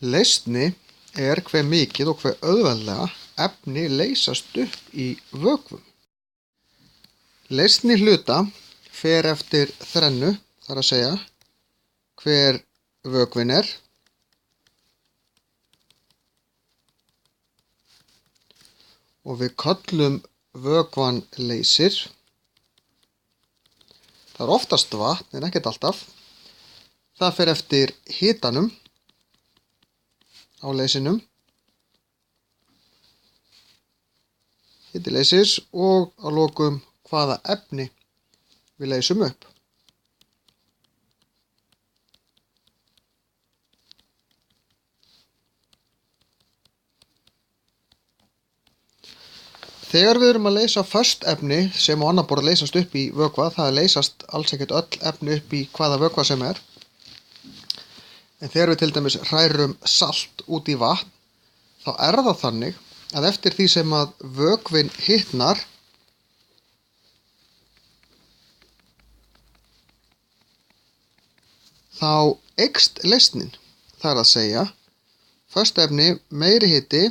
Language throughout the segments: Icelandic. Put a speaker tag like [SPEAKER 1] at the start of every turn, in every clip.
[SPEAKER 1] Leysni er hve mikið og hve auðveldlega efni leysast upp í vökvum. Leysni hluta fer eftir þrennu, þar að segja hver vökvinn er, og við köllum vökvann leysir. Það er oftast vatn en ekkert alltaf. Það fer eftir hitanum á leysinum, hiti leysis, og að lokum hvaða efni við leysum upp. Þegar við erum að leysa föst efni sem á annað borð leysast upp í vökva, það leysast alls ekkert öll efni upp í hvaða vökva sem er. En þegar við til dæmis hrærum salt út í vatn, þá er það þannig að eftir því sem að vökvinn hitnar, þá eykst leysnin. Það er að segja, föst efni, meiri hiti,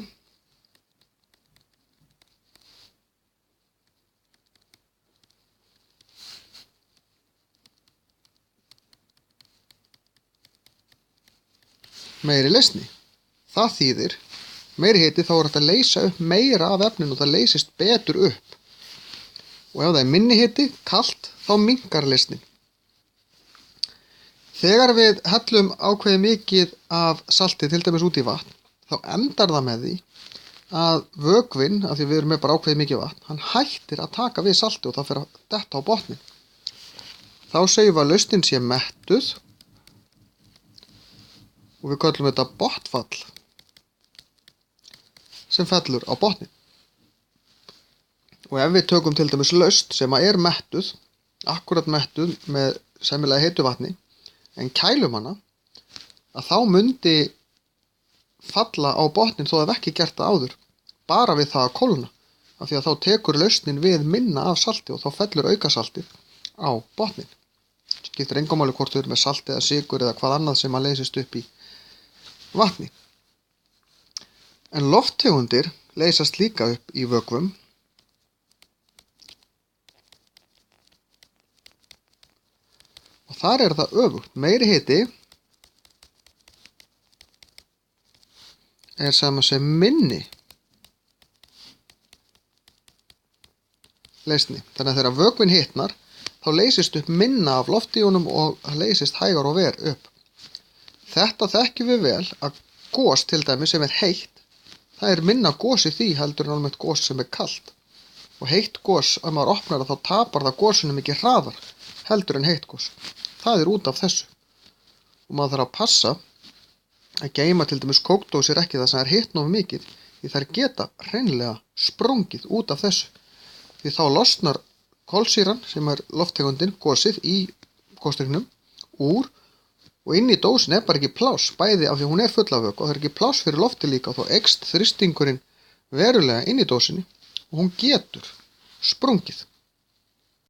[SPEAKER 1] meiri leysni. Það þýðir meiri hiti, þá er þetta að leysa upp meira af efninu og það leysist betur upp. Og ef það er minni hiti, kalt, þá minnkar leysnin. Þegar við hellum ákveðið mikið af salti til dæmis út í vatn, þá endar það með því að vökvinn, af því við erum með bara ákveðið mikið vatn, hann hættir að taka við salti og það fer að detta á botninn. Þá segjum við að lausnin sé mettuð og við köllum þetta botnfall sem fellur á botninn. Og ef við tökum til dæmis lausn sem er mettuð, akkurat mettuð með sæmilega heitu vatni, en kælum hana, að þá mundi falla á botninn þó það ekki gert það áður, bara við það að kólna, af því að þá tekur lausnin við minna af salti og þá fellur aukasaltið á botninn. Skiptir engu máli hvort þau eru með salti eða sykur eða hvað annað sem að leysist upp í vatni. En lofttegundir leysast líka upp í vökvum. Og þar er það öfugt. Meiri hiti er sama sem minni leysni. Þannig að þegar vökvinn hitnar, þá leysist upp minna af loftíunum og leysist hægar og ver upp. Þetta þekkjum við vel að gos til dæmis sem er heitt, það er minna gos í því heldur en almennt gos sem er kalt. Og heitt gos, ef maður opnar það, þá tapar það gosinu mikið hraðar heldur en heitt gos. Það er út af þessu. Og maður þarf að passa að geyma til dæmis kókdósir ekki það sem er hitt nógu mikið, því þær geta hreinlega sprungið út af þessu. Því þá losnar kolsýran, sem er lofttegundin, gosið í gosdrykknum, úr, og inn í dósin er bara ekki pláss, bæði af því hún er full af vökva, og það er ekki pláss fyrir lofti líka, og þá eykst þrýstingurinn verulega inn í dósinni og hún getur sprungið.